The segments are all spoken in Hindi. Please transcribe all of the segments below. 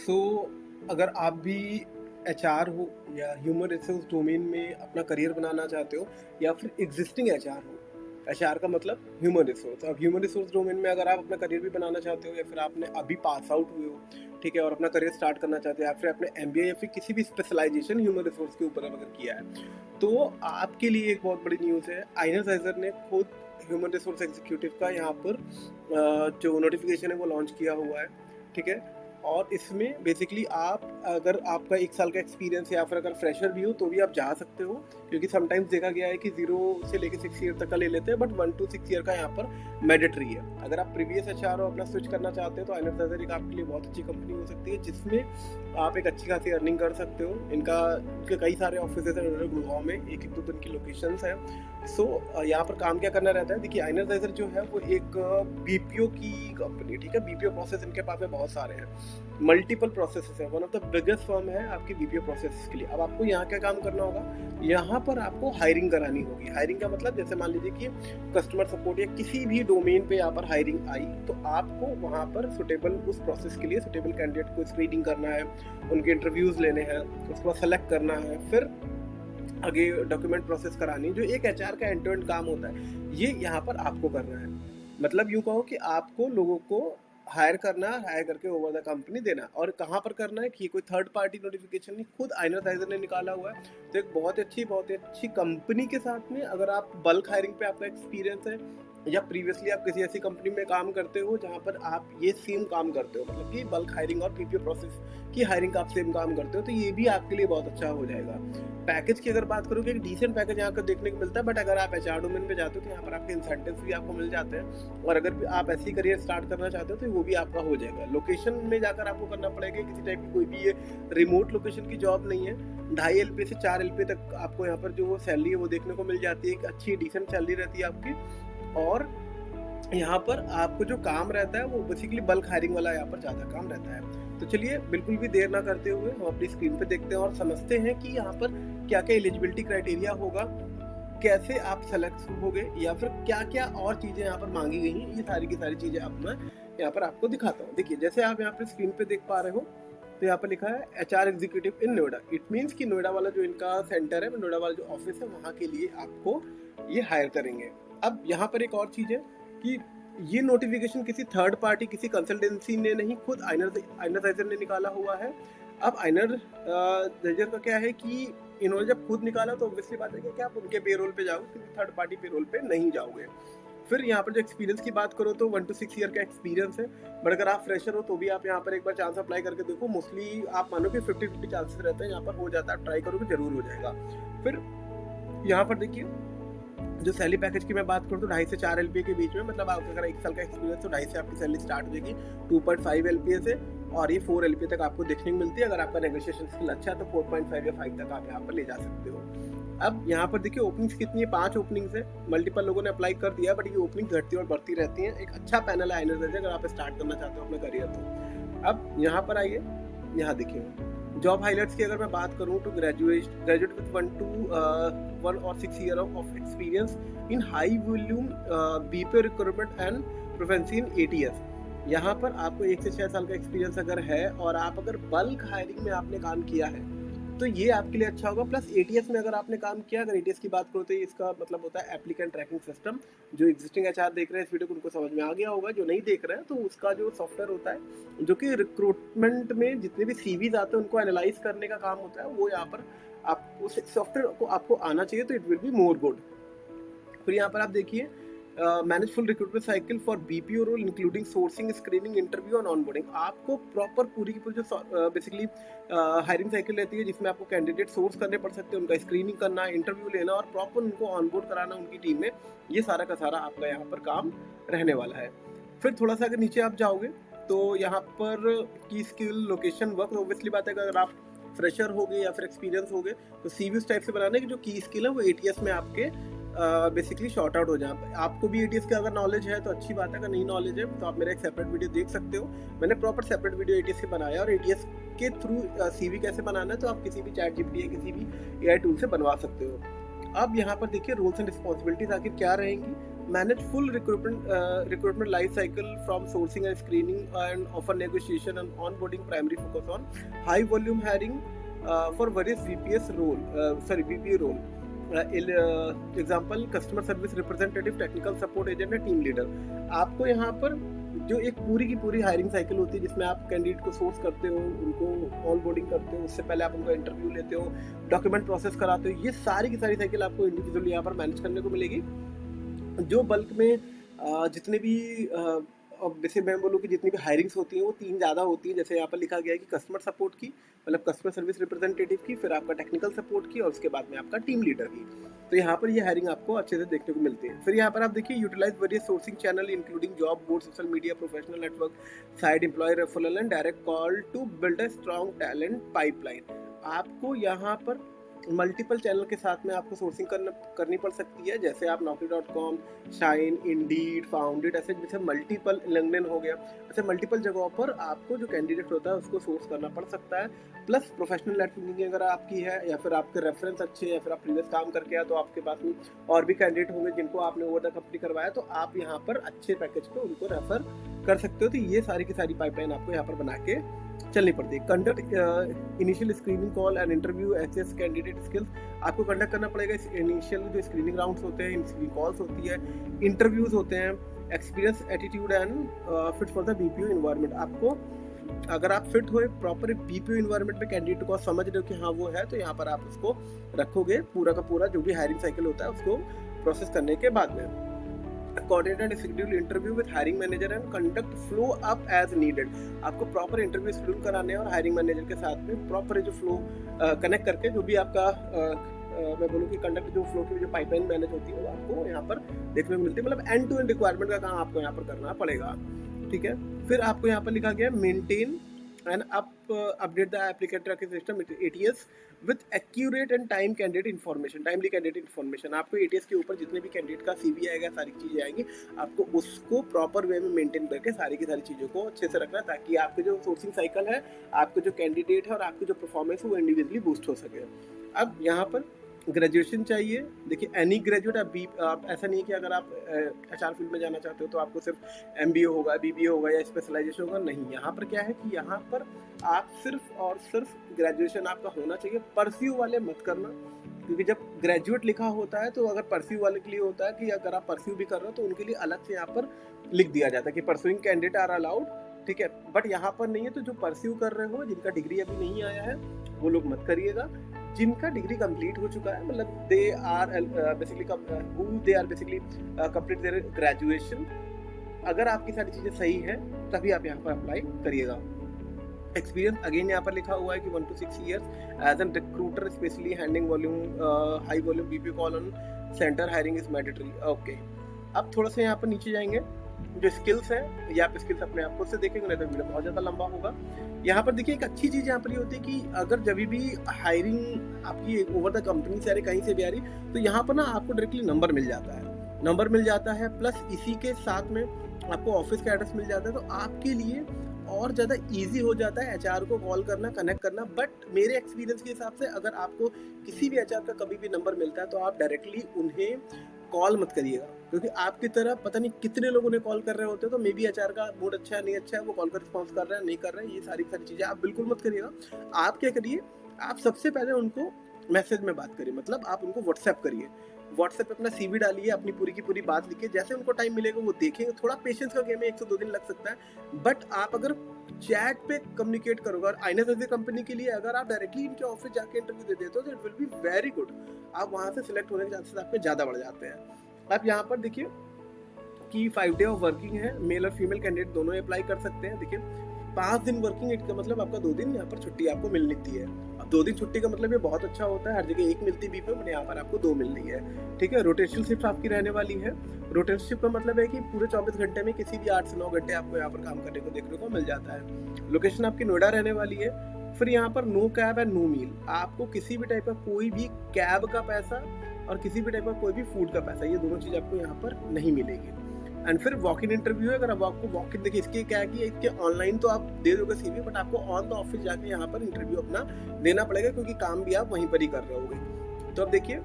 सो अगर आप भी एचआर हो या ह्यूमन रिसोर्स डोमेन में अपना करियर बनाना चाहते हो या फिर एग्जिस्टिंग एचआर हो। एचआर का मतलब ह्यूमन रिसोर्स। अब ह्यूमन रिसोर्स डोमेन में अगर आप अपना करियर भी बनाना चाहते हो या फिर आपने अभी पास आउट हुए हो, ठीक है, और अपना करियर स्टार्ट करना चाहते हो या फिर आपने एमबीए या फिर किसी भी स्पेशलाइजेशन ह्यूमन रिसोर्स के ऊपर अगर किया है, तो आपके लिए एक बहुत बड़ी न्यूज़ है। आइनर ने खुद ह्यूमन रिसोर्स एग्जीक्यूटिव का यहाँ पर जो नोटिफिकेशन है वो लॉन्च किया हुआ है, ठीक है। और इसमें बेसिकली आप अगर आपका 1 साल का एक्सपीरियंस है या फिर अगर फ्रेशर भी हो तो भी आप जा सकते हो, क्योंकि समटाइम्स देखा गया है कि 0 से लेके 6 ईयर तक का ले लेते हैं, बट 1 to 6 ईयर का यहाँ पर मैंडेटरी है। अगर आप प्रीवियस एचआर हो, अपना स्विच करना चाहते हैं, तो आइनर एक आपके लिए बहुत अच्छी कंपनी हो सकती है, जिसमें आप एक अच्छी खासी अर्निंग कर सकते हो। इनके कई सारे ऑफिस है गुड़गांव में, 1-2 दिन की लोकेशंस हैं। सो यहाँ पर काम क्या करना रहता है, देखिए आइनर जो है वो एक बीपीओ की कंपनी, ठीक है। बीपीओ प्रोसेस इनके पास में बहुत सारे हैं, मल्टीपल प्रोसेसेस है, one of the biggest firm है आपकी बीपीओ प्रोसेस के लिए। अब आपको यहाँ क्या काम करना होगा, यहाँ पर आपको हायरिंग करानी होगी। हायरिंग का मतलब जैसे मान लीजिए कि कस्टमर सपोर्ट या किसी भी डोमेन पे यहाँ पर हायरिंग आई, तो आपको वहाँ पर सुटेबल उस प्रोसेस के लिए सुटेबल कैंडिडेट को स्क्रीनिंग करना है, उनके इंटरव्यूज लेने हैं, उसके बाद सेलेक्ट करना है, फिर आगे डॉक्यूमेंट प्रोसेस करानी, जो एक एचआर का एंड टू एंड काम होता है, ये यहाँ पर आपको करना है। मतलब यूँ कहो कि आपको लोगों को हायर करना, हायर करके ओवर द कंपनी देना। और कहाँ पर करना है कि कोई थर्ड पार्टी नोटिफिकेशन नहीं, खुद आइनर ने निकाला हुआ है। तो एक बहुत अच्छी कंपनी के साथ में अगर आप बल्क हायरिंग पे आपका एक्सपीरियंस है या प्रीवियसली आप किसी ऐसी कंपनी में काम करते हो जहाँ पर आप ये सेम काम करते हो, मतलब कि बल्क हायरिंग और पीपीओ प्रोसेस की हायरिंग का आप सेम काम करते हो, तो ये भी आपके लिए बहुत अच्छा हो जाएगा। पैकेज की अगर बात करूँ, एक डिसेंट पैकेज यहाँ पर देखने को मिलता है, बट अगर आप एचआर डोमेन में जाते हो तो यहाँ पर आपके इंसेंटिव्स भी आपको मिल जाते हैं, और अगर आप ऐसी करियर स्टार्ट करना चाहते हो तो वो भी आपका हो जाएगा। लोकेशन में जाकर आपको करना पड़ेगा, किसी टाइप की कोई भी ये रिमोट लोकेशन की जॉब नहीं है। 2.5 LPA से 4 LPA तक आपको यहाँ पर जो सैलरी है वो देखने को मिल जाती है, एक अच्छी डिसेंट सैलरी रहती है आपकी। और यहाँ पर आपको जो काम रहता है वो बेसिकली बल्क हायरिंग वाला यहाँ पर ज़्यादा काम रहता है। तो चलिए बिल्कुल भी देर ना करते हुए हम अपनी स्क्रीन पे देखते हैं और समझते हैं कि यहाँ पर क्या क्या एलिजिबिलिटी क्राइटेरिया होगा, कैसे आप सेलेक्ट होगे, या फिर क्या क्या और चीज़ें यहाँ पर मांगी गई हैं। ये सारी की सारी चीज़ें अब मैं यहाँ पर आपको दिखाता हूँ। देखिए, जैसे आप यहाँ पर स्क्रीन पे देख पा रहे हो, तो यहाँ पर लिखा है HR executive in Noida. It means कि नोएडा वाला जो इनका सेंटर है, नोएडा वाला जो ऑफिस है, वहाँ के लिए आपको ये हायर करेंगे। अब यहाँ पर एक और चीज़ है कि ये नोटिफिकेशन किसी थर्ड पार्टी, किसी कंसल्टेंसी ने नहीं, खुद आइनर ने निकाला हुआ है। अब आइनर का क्या है कि इन्होंने जब खुद निकाला तो ऑब्वियसली बात है कि आप उनके पेरोल पे जाओगे, किसी थर्ड पार्टी पेरोल पे नहीं जाओगे। फिर यहाँ पर जो एक्सपीरियंस की बात करो तो 1 to 6 ईयर का एक्सपीरियंस है, बट अगर आप फ्रेशर हो तो भी आप यहाँ पर एक बार चांस अप्लाई करके देखो। मोस्टली आप मानो कि 50-50 चांसेस रहते हैं, यहाँ पर हो जाता है, ट्राई करोगे जरूर हो जाएगा। फिर यहाँ पर देखिए, जो सैलरी पैकेज की मैं बात करूँ तो 2.5 से 4 LPA के बीच में, मतलब आपका अगर 1 साल का एक्सपीरियंस तो 2.5 से आपकी सैलरी स्टार्ट हो जाएगी 2.5 LPA से, और ये 4 LPA तक आपको देखने को मिलती है। अगर आपका नेगोशिएशन स्किल अच्छा है तो 4.5 या 5 तक आप यहाँ पर ले जा सकते हो। अब यहाँ पर देखिए ओपनिंग्स कितनी है, 5 ओपनिंग्स है। मल्टीपल लोगों ने अप्लाई कर दिया, बट ये ओपनिंग घटती और बढ़ती रहती है। एक अच्छा पैनल है आइनर अगर आप स्टार्ट करना चाहते हो अपना करियर तो। अब यहाँ पर आइए, यहाँ देखिए जॉब हाइलाइट्स की अगर मैं बात करूँ तो ग्रेजुएट विद 1 और 6 year of experience in high volume BPO recruitment and proficiency in ATS। यहाँ पर आपको 1 से 6 साल का एक्सपीरियंस अगर है और आप अगर बल्क हायरिंग में आपने काम किया है तो ये आपके लिए अच्छा होगा। प्लस ATS में अगर आपने काम किया, अगर ATS की बात करो तो इसका मतलब होता है एप्लीकेंट ट्रैकिंग सिस्टम। जो एग्जिस्टिंग एचआर देख रहे हैं इस वीडियो को उनको समझ में आ गया होगा, जो नहीं देख रहे हैं तो उसका जो सॉफ्टवेयर होता है जो कि रिक्रूटमेंट में जितने भी CVs आते हैं उनको एनालाइज करने का काम होता है, वो यहाँ पर आप उस सॉफ्टवेयर को आपको आना चाहिए, तो it will be more good. फिर यहाँ पर आप देखिए manage full recruitment cycle for BPO role including sourcing, screening, interview और ऑनबोर्डिंग। आपको प्रॉपर पूरी की पूरी जो बेसिकली हायरिंग साइकिल रहती है जिसमें आपको कैंडिडेट सोर्स करने पड़ सकते हैं, उनका स्क्रीनिंग करना, इंटरव्यू लेना और प्रॉपर उनको ऑनबोर्ड कराना उनकी टीम में, ये सारा का सारा आपका यहाँ पर काम रहने वाला है। फिर थोड़ा सा अगर नीचे आप जाओगे तो यहाँ पर की स्किल, लोकेशन, वर्क, ऑब्वियसली बात है कि अगर आप फ्रेशर हो गए या फिर एक्सपीरियंस हो गए तो CV उस टाइप से बनाने की जो की स्किल है वो ATS में आपके बेसिकली शॉर्ट आउट हो जाए। आपको भी ATS का अगर नॉलेज है तो अच्छी बात है, अगर नहीं नॉलेज है तो आप मेरा एक सेपरेट वीडियो देख सकते हो। मैंने प्रॉपर सेपरेट वीडियो ATS के बनाया, और ATS के थ्रू CV कैसे बनाना है तो आप किसी भी ChatGPT या किसी भी AI टूल से बनवा सकते हो। अब यहाँ पर देखिए रोल्स एंड रिस्पॉन्सिबिलिटीज आखिर क्या रहेंगी। manage full recruitment life cycle from sourcing and screening and offer negotiation and onboarding. Primary focus on high volume hiring for various VPA role. Example customer service representative, technical support agent या टीम लीडर। आपको यहाँ पर जो एक पूरी की पूरी हायरिंग साइकिल होती है जिसमें आप कैंडिडेट को सोर्स करते हो, उनको ऑन बोर्डिंग करते हो, उससे पहले आप उनका इंटरव्यू लेते हो, डॉक्यूमेंट प्रोसेस कराते हो, ये सारी की सारी साइकिल आपको इंडिविजुअली यहाँ पर मैनेज करने को मिलेगी। जो बल्क में जितने भी अब जैसे मैं बोलूँ कि जितनी भी हायरिंग्स होती हैं वो 3 ज़्यादा होती हैं। जैसे यहाँ पर लिखा गया है कि कस्टमर सपोर्ट की, मतलब कस्टमर सर्विस रिप्रेजेंटेटिव की, फिर आपका टेक्निकल सपोर्ट की और उसके बाद में आपका टीम लीडर की। तो यहाँ पर ये हायरिंग आपको अच्छे से देखने को मिलती है। फिर यहाँ पर आप देखिए utilise various sourcing channel including job board, social media, professional network, side employ referral and direct call to build a strong talent pipeline. आपको यहाँ पर मल्टीपल चैनल के साथ में आपको सोर्सिंग करनी पड़ सकती है। जैसे आप naukri.com, शाइन, इंडीड, फाउंडेड, ऐसे जैसे मल्टीपल, लिंक्डइन हो गया, ऐसे मल्टीपल जगहों पर आपको जो कैंडिडेट होता है उसको सोर्स करना पड़ सकता है। प्लस प्रोफेशनल नेटवर्किंग अगर आपकी है या फिर आपके रेफरेंस अच्छे या फिर आप प्रीवियस काम करके आए तो आपके पास में और भी कैंडिडेट होंगे जिनको आपने ओवर द कंपनी करवाया, तो आप यहाँ पर अच्छे पैकेज पे उनको रेफर कर सकते हो। तो ये सारी की सारी पाइपलाइन आपको यहाँ पर बना के चलनी पड़ती है। Conduct initial screening call and interview, assess candidate skills. आपको कंडक्ट करना पड़ेगा इनिशियल जो स्क्रीनिंग राउंड्स होते हैं, स्क्रीनिंग कॉल्स होती है, इंटरव्यूज होते हैं, experience, attitude and fit for the BPO environment. आपको अगर आप फिट हुए प्रॉपर बीपीओ इन्वायरमेंट में कैंडिडेट को समझ रहे हो कि हाँ वो है, तो यहाँ पर आप उसको रखोगे पूरा का पूरा जो भी हायरिंग साइकिल होता है उसको प्रोसेस करने के बाद में। coordinate and schedule interview with hiring manager and conduct flow up as needed। आपको प्रॉपर इंटरव्यू शेड्यूल कराने हैं और हायरिंग मैनेजर के साथ में प्रॉपर जो फ्लो कनेक्ट करके जो भी आपका मैं बोलूँ कि कंडक्ट जो फ्लो की जो पाइपलाइन मैनेज होती है वो आपको यहाँ पर देखने को मिलती है। मतलब एंड टू एंड रिक्वायरमेंट का काम आपको यहाँ पर करना पड़ेगा, ठीक है। फिर आपको यहाँ पर लिखा गया maintain and update the applicant tracking system ATS with accurate and timely candidate information. आपको ATS के ऊपर जितने भी कैंडिडेट का CV आएगा, सारी चीज़ें आएंगी, आपको उसको प्रॉपर वे में मेंटेन करके सारी की सारी चीज़ों को अच्छे से रखना, ताकि आपके जो सोर्सिंग साइकिल है, आपके जो कैंडिडेट है और आपकी जो परफॉर्मेंस है वो इंडिविजुअली बूस्ट हो सके। अब यहाँ पर ग्रेजुएशन चाहिए। देखिए एनी ग्रेजुएट, आप ऐसा नहीं है कि अगर आप HR फील्ड में जाना चाहते हो तो आपको सिर्फ MBA होगा, BBA होगा या स्पेशलाइजेशन होगा, नहीं। यहाँ पर क्या है कि यहाँ पर आप सिर्फ और सिर्फ ग्रेजुएशन आपका होना चाहिए। परस्यू वाले मत करना, क्योंकि जब ग्रेजुएट लिखा होता है तो अगर परस्यू वाले के लिए होता है कि अगर आप परस्यू भी कर रहे हो तो उनके लिए अलग से यहाँ पर लिख दिया जाता है कि परस्यूइंग कैंडिडेट आर अलाउड, ठीक है। बट यहाँ पर नहीं है। तो जो परस्यू कर रहे हो, जिनका डिग्री अभी नहीं आया है, वो लोग मत करिएगा। जिनका डिग्री कंप्लीट हो चुका है, मतलब they are basically complete their graduation, अगर आपकी सारी चीज़ें सही है तभी आप यहाँ पर अप्लाई करिएगा। एक्सपीरियंस अगेन यहाँ पर लिखा हुआ है कि 1 to 6 years as an recruiter, specially handling high volume BPO call on centre, hiring is mandatory. Okay, अब थोड़ा सा यहाँ पर नीचे जाएंगे। जो स्किल्स है या आप स्किल्स अपने आप खुद से देखेंगे, नहीं तो वीडियो बहुत ज़्यादा लंबा होगा। यहाँ पर देखिए एक अच्छी चीज़ यहाँ पर ये होती है कि अगर जब भी हायरिंग आपकी ओवर द कंपनी से आ रही, कहीं से भी आ रही, तो यहाँ पर ना आपको डायरेक्टली नंबर मिल जाता है, प्लस इसी के साथ में आपको ऑफिस का एड्रेस मिल जाता है। तो आपके लिए और ज़्यादा इजी हो जाता है HR को कॉल करना, कनेक्ट करना। बट मेरे एक्सपीरियंस के हिसाब से अगर आपको किसी भी HR का कभी भी नंबर मिलता है तो आप डायरेक्टली उन्हें कॉल मत करिएगा, क्योंकि आपकी तरह पता नहीं कितने लोग उन्हें कॉल कर रहे होते हैं। तो मे बी HR का मूड अच्छा है, नहीं अच्छा है, वो कॉल का रिस्पॉन्स कर रहा है, नहीं कर रहा है, ये सारी चीज़ें आप बिल्कुल मत करिएगा। आप क्या करिए, आप सबसे पहले उनको मैसेज में बात करिए, मतलब आप उनको व्हाट्सएप करिए। व्हाट्सएप पे अपना CV डालिए, अपनी पूरी की पूरी बात लिखिए। जैसे उनको टाइम मिलेगा वो देखेंगे। थोड़ा पेशेंस का गेम है, 1 से 2 दिन लग सकता है। बट आप अगर चैट पे कम्युनिकेट करोगे, और आईना जैसे कंपनी के लिए अगर आप डायरेक्टली इनके ऑफिस जाके इंटरव्यू दे देते हो तो it will be very good. आप वहाँ से सिलेक्ट होने के चांसेस आपके ज़्यादा बढ़ जाते हैं। आप यहाँ पर देखिए कि 5 डे ऑफ वर्किंग है, मेल और फीमेल कैंडिडेट दोनों अप्लाई कर सकते हैं। देखिए 5 दिन वर्किंग, इसका मतलब आपका 2 दिन यहाँ पर छुट्टी आपको मिलती है। अब 2 दिन छुट्टी का मतलब ये बहुत अच्छा होता है। हर जगह 1 मिलती बीपीओ में, यहाँ पर आपको 2 मिल रही है, ठीक है। रोटेशनल शिफ्ट आपकी रहने वाली है। रोटेशनल शिफ्ट का मतलब है कि पूरे 24 घंटे में किसी भी 8 से 9 घंटे आपको यहाँ पर काम करने को देखने को मिल जाता है। लोकेशन आपकी नोएडा रहने वाली है। फिर यहाँ पर नो कैब एंड नो मील, आपको किसी भी टाइप का कोई भी कैब का पैसा और किसी भी टाइप का कोई भी फूड का पैसा, ये दोनों चीज़ आपको यहाँ पर नहीं मिलेगी। एंड फिर वॉक इन इंटरव्यू है। अगर अब आपको वॉक इन, देखिए इसके क्या है कि इसके ऑनलाइन तो आप दे दोगे CV, बट आपको ऑन द ऑफिस जाके यहाँ पर इंटरव्यू अपना देना पड़ेगा, क्योंकि काम भी आप वहीं पर ही कर रहे होगे। तो अब देखिए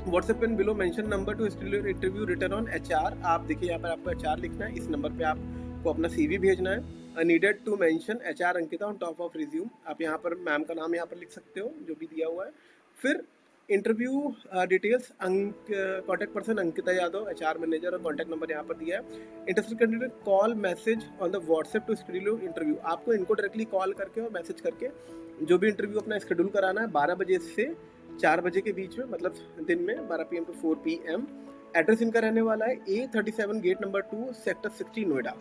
WhatsApp and below mention number two schedule interview return on HR. आप देखिए यहाँ पर आपको एचआर लिखना है, इस नंबर पे आपको अपना सीवी भेजना है। Needed to mention HR Ankita on top of resume. आप यहाँ पर मैम का नाम यहाँ पर लिख सकते हो जो भी दिया हुआ है। फिर interview details, contact person Ankita Yadav, HR manager, और कॉन्टैक्ट नंबर यहाँ पर दिया है। Interested candidate call message on the WhatsApp to schedule interview. आपको इनको डायरेक्टली कॉल करके और मैसेज करके जो भी इंटरव्यू अपना शेड्यूल कराना है 12 बजे से 4 बजे के बीच में, मतलब दिन में 12 PM टू 4 PM। एड्रेस इनका रहने वाला है A37 gate number 2 sector 60 Noida.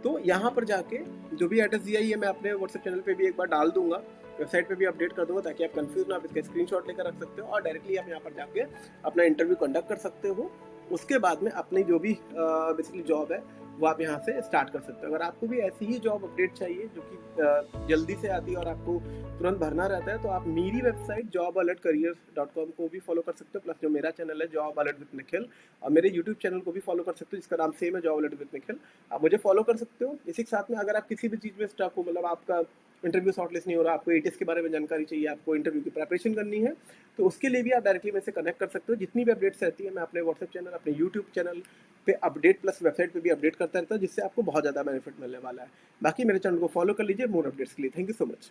तो यहाँ पर जाके जो भी एड्रेस दिया है मैं अपने व्हाट्सएप चैनल पे भी एक बार डाल दूंगा, वेबसाइट पे भी अपडेट कर दूंगा, ताकि आप कंफ्यूज ना, आप इसका स्क्रीनशॉट लेकर रख सकते हो और डायरेक्टली आप यहाँ पर जाके अपना इंटरव्यू कंडक्ट कर सकते हो। उसके बाद में अपनी जो भी बेसिकली जॉब है वो आप यहाँ से स्टार्ट कर सकते हो। अगर आपको भी ऐसी ही जॉब अपडेट चाहिए जो कि जल्दी से आती है और आपको तुरंत भरना रहता है, तो आप मेरी वेबसाइट jobalertcareers.com को भी फॉलो कर सकते हो, प्लस जो मेरा चैनल है जॉब अलर्ट विद निखिल, और मेरे यूट्यूब चैनल को भी फॉलो कर सकते हो जिसका नाम सेम है जॉब अलर्ट विद निखिल। आप मुझे फॉलो कर सकते हो। इसी के साथ में अगर आप किसी भी चीज़ में स्टक हो, मतलब आपका इंटरव्यू शॉर्टलिस्ट नहीं हो रहा, आपको एटीएस के बारे में जानकारी चाहिए, आपको इंटरव्यू की प्रिपरेशन करनी है, तो उसके लिए भी आप डायरेक्टली मेरे से कनेक्ट कर सकते हो। जितनी भी अपडेट्स रहती है मैं अपने व्हाट्सएप चैनल, अपने यूट्यूब चैनल पे अपडेट, प्लस वेबसाइट पे भी अपडेट करता रहता हूँ, जिससे आपको बहुत ज़्यादा बेनिफिट मिलने वाला है। बाकी मेरे चैनल को फॉलो कर लीजिए मोर अपडेट्स के लिए। Thank you so much.